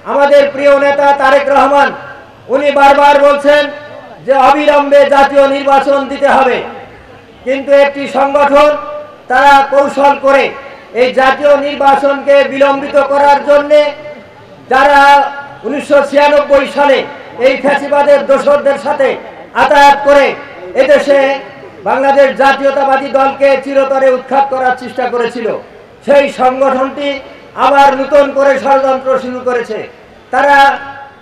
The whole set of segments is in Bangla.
আমাদের প্রিয় নেতা তারেক রহমান উনি বারবার বলছেন যে অবিলম্বে জাতীয় নির্বাচন দিতে হবে, কিন্তু একটি সংগঠন তারা কৌশল করে এই জাতীয় নির্বাচনকে বিলম্বিত করার জন্য যারা 1996 সালে এই ফ্যাসিবাদের দোসরদের সাথে আতায়াত করে এদেশে বাংলাদেশ জাতীয়তাবাদী দলকে চিরতরে উৎখাত করার চেষ্টা করেছিল, সেই সংগঠনটি আবার নতুন করে ষড়যন্ত্র শুরু করেছে। তারা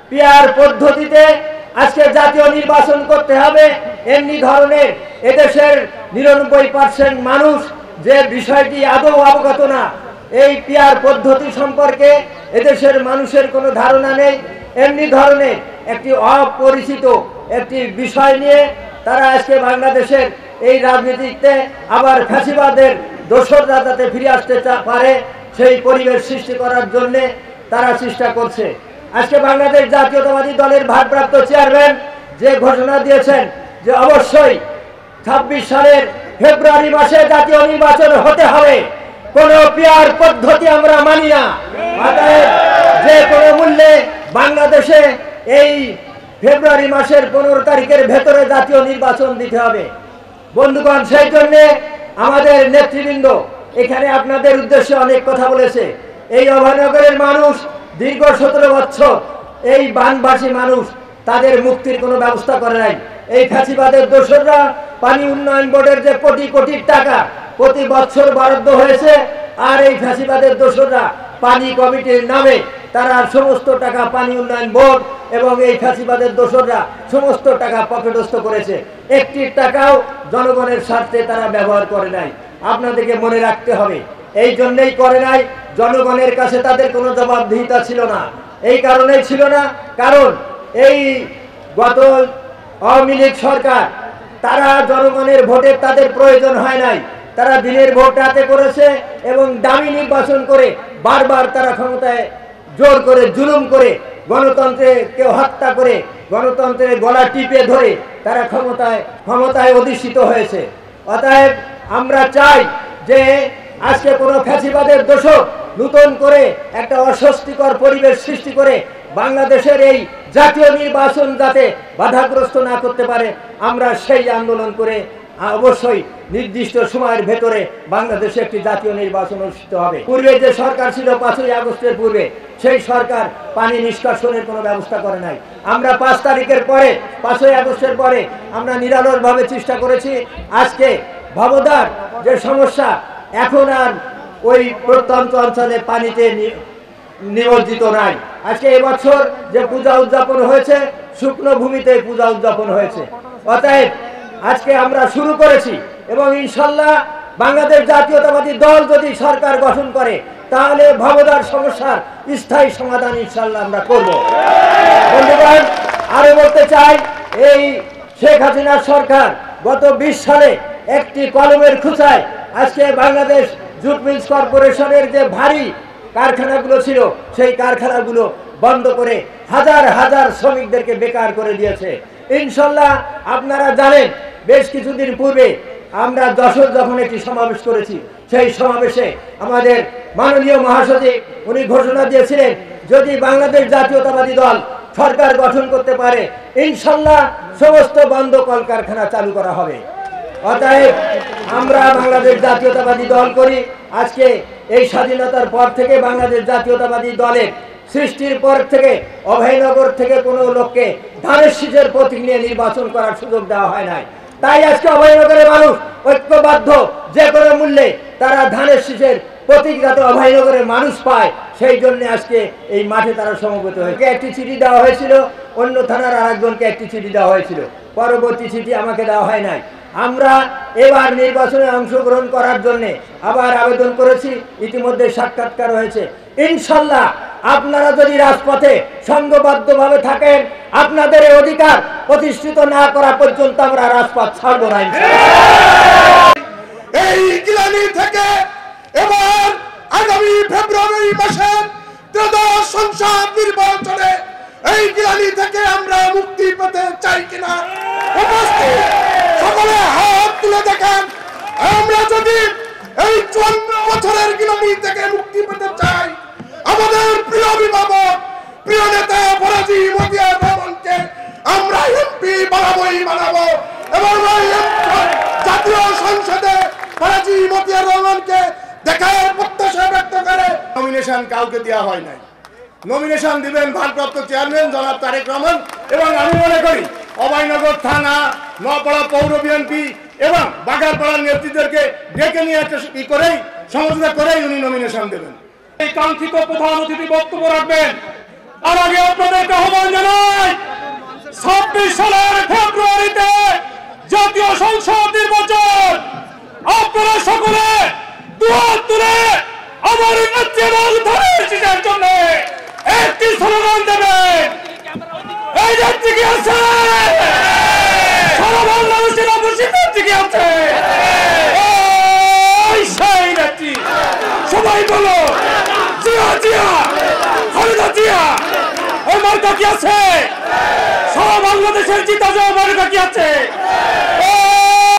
পিআর পদ্ধতিতে আজকে জাতীয় নির্বাচন করতে হবে এমনি ধরনের এদেশের 99% মানুষ যে বিষয়টি আদৌ অবগত না, এই পিআর পদ্ধতি সম্পর্কে এদেশের মানুষের কোনো ধারণা নেই, এমনি ধরনের একটি অপরিচিত একটি বিষয় নিয়ে তারা আজকে বাংলাদেশের এই রাজনীতিতে আবার ফ্যাসিবাদের দোসররা যাতে ফিরে আসতে পারে সেই পরিবেশ সৃষ্টি করার জন্য তারা চেষ্টা করছে। আজকে বাংলাদেশ জাতীয়তাবাদী দলের ভারপ্রাপ্ত চেয়ারম্যান যে ঘোষণা দিয়েছেন যে অবশ্যই 26 সালের ফেব্রুয়ারি মাসে জাতীয় নির্বাচন হতে হবে, কোন পিআর পদ্ধতি আমরা মানি না। যে কোনো মূল্যে বাংলাদেশে এই ফেব্রুয়ারি মাসের 15 তারিখের ভেতরে জাতীয় নির্বাচন দিতে হবে। বন্ধুগণ, সেই জন্য আমাদের নেতৃবৃন্দ এখানে আপনাদের উদ্দেশ্যে অনেক কথা বলেছে। এই অভয়নগরের মানুষ দীর্ঘ 17 বছর এই বানবাসী মানুষ তাদের মুক্তির কোনো ব্যবস্থা করে নাই। এই ফ্যাসিবাদের দোসররা পানি উন্নয়ন বোর্ডের যে কোটি কোটি টাকা প্রতি বছর বরাদ্দ হয়েছে, আর এই ফ্যাসিবাদের দোসররা পানি কমিটির নামে তারা সমস্ত টাকা পানি উন্নয়ন বোর্ড এবং এই ফ্যাসিবাদের দোসররা সমস্ত টাকা পকেটস্থ করেছে, একটি টাকাও জনগণের স্বার্থে তারা ব্যবহার করে নাই। আপনাদেরকে মনে রাখতে হবে, এই জন্যই করে নাই, জনগণের কাছে তাদের কোনো জবাবদিহিতা ছিল না। এই কারণেই ছিল না, কারণ এই গত আওয়ামী লীগ সরকার তারা জনগণের ভোটের তাদের প্রয়োজন হয় নাই, তারা দিনের ভোট রাতে করেছে এবং দামি নির্বাচন করে বারবার তারা ক্ষমতায় জোর করে জুলুম করে গণতন্ত্রকে হত্যা করে গণতন্ত্রের গলা টিপে ধরে তারা ক্ষমতায় অধিষ্ঠিত হয়েছে। অতএব আমরা চাই যে আজকে কোনো ফ্যাসিবাদের দোষক নতুন করে একটা অস্বস্তিকর পরিবেশ সৃষ্টি করে বাংলাদেশের এই জাতীয় নির্বাচন যাতে বাধাগ্রস্ত না করতে পারে, আমরা সেই আন্দোলন করে অবশ্যই নির্দিষ্ট সময়ের ভেতরে বাংলাদেশে একটি জাতীয় নির্বাচন অনুষ্ঠিত হবে। পূর্বে যে সরকার ছিল 5ই আগস্টের পূর্বে, সেই সরকার পানি নিষ্কাশনের কোনো ব্যবস্থা করে নাই। আমরা 5 তারিখের পরে 5ই আগস্টের পরে আমরা নিরালোরভাবে চেষ্টা করেছি। আজকে ভবদার যে সমস্যা, এখন আর ওই প্রত্যন্ত অঞ্চলে পানিতে নিমজ্জিত নাই। আজকে এবছর যে পূজা উদযাপন হয়েছে, শুকনো ভূমিতে পূজা উদযাপন হয়েছে। অতএব আজকে আমরা শুরু করেছি এবং ইনশাল্লাহ বাংলাদেশ জাতীয়তাবাদী দল যদি সরকার গঠন করে তাহলে ভবদার সমস্যার স্থায়ী সমাধান ইনশাল্লাহ আমরা করব। বন্ধুগণ, আরো বলতে চাই, এই শেখ হাসিনার সরকার গত 20 সালে একটি কলমের খুঁচায় আজকে বাংলাদেশ জুট মিলস কর্পোরেশনের যে ভারী কারখানাগুলো ছিল সেই কারখানাগুলো বন্ধ করে হাজার হাজার শ্রমিকদেরকে বেকার করে দিয়েছে। ইনশাল্লাহ আপনারা জানেন, বেশ কিছুদিন পূর্বে আমরা যশোর যখন একটি সমাবেশ করেছি, সেই সমাবেশে আমাদের মাননীয় মহাসচিব উনি ঘোষণা দিয়েছিলেন যদি বাংলাদেশ জাতীয়তাবাদী দল সরকার গঠন করতে পারে ইনশাল্লাহ সমস্ত বন্ধ কলকারখানা চালু করা হবে। অতএব আমরা বাংলাদেশ জাতীয়তাবাদী দল করি। আজকে এই স্বাধীনতার পর থেকে বাংলাদেশ জাতীয়তাবাদী দলের সৃষ্টির পর থেকে অভয়নগর থেকে কোনো লোককে ধানের শীষের প্রতীক নিয়ে নির্বাচন করার সুযোগ দেওয়া হয় নাই। তাই আজকে অভয়নগরের মানুষ ঐক্যবদ্ধ, যে কোনো মূল্যে তারা ধানের শীষের প্রতীক যাতে অভয়নগরের মানুষ পায়, সেই জন্য আজকে এই মাঠে তারা সমবেত হয়েছে। একটি চিঠি দেওয়া হয়েছিল, অন্য থানার আরেকজনকে একটি চিঠি দেওয়া হয়েছিল, পরবর্তী চিঠি আমাকে দেওয়া হয় নাই। আমরা এবার নির্বাচনে অংশগ্রহণ করার জন্য আবার আবেদন করেছি, ইতিমধ্যে সাক্ষাৎকার হয়েছে। ইনশাল্লাহ আপনারা যদি রাজপথে সংঘবদ্ধভাবে থাকেন, আপনাদের এই অধিকার প্রতিষ্ঠিত না করা পর্যন্ত আমরা রাজপথ ছাড়ব না। এই গিলানি থেকে এবার আগামী ফেব্রুয়ারি মাসের 13শ সংসদ নির্বাচনে এই গিলানি থেকে আমরা মুক্তি পেতে চাই কিনা উপস্থিত সকলে হাত তুলে দেখেন। আমরা যদি এই 54 বছরের গিলানি থেকে মুক্তি পেতে চাই, আমাদের প্রিয় অভিভাবক, প্রিয় নেতা ফরাজি মতিয়ার রহমানকে আমরা এমপি বানাবো এবং জাতীয় সংসদে ফরাজি মতিয়ার রহমানকে দেখার প্রত্যাশা ব্যক্ত করে। নমিনেশন কাউকে দেওয়া হয় নাই, নমিনেশন দিবেন ভারপ্রাপ্ত চেয়ারম্যান জনাব তারেক রহমান। এবং আমি মনে করি অভয়নগর থানা, নওপাড়া পৌর বিএনপি এবং বাগারপাড়ার নেতৃত্বদেরকে ডেকে নিয়ে একটা করেই সমঝোতা করেই উনি নমিনেশন দেবেন। এই কাঙ্ক্ষিত প্রধান অতিথি বক্তব্য রাখবেন। আর আগে আপনাদেরকে আহ্বান জানাই, 26 সালের ফেব্রুয়ারিতে জাতীয় সংসদ নির্বাচন। আপনারা সকলে দুহাত তুলে আমার নেত্রী এবং ধানের শীষের জন্য একটি স্লোগান দেবেন। এই নেত্রী কি আছে? সারা বাংলাদেশের অবশ্যই নেত্রী কি আছে? ওই সেই নেত্রী। সবাই বলো জিয়া, খালেদা জিয়া। ওই মার্কা কি আছে? সারা বাংলাদেশের জিতা যাওয়া মার্কা কি আছে?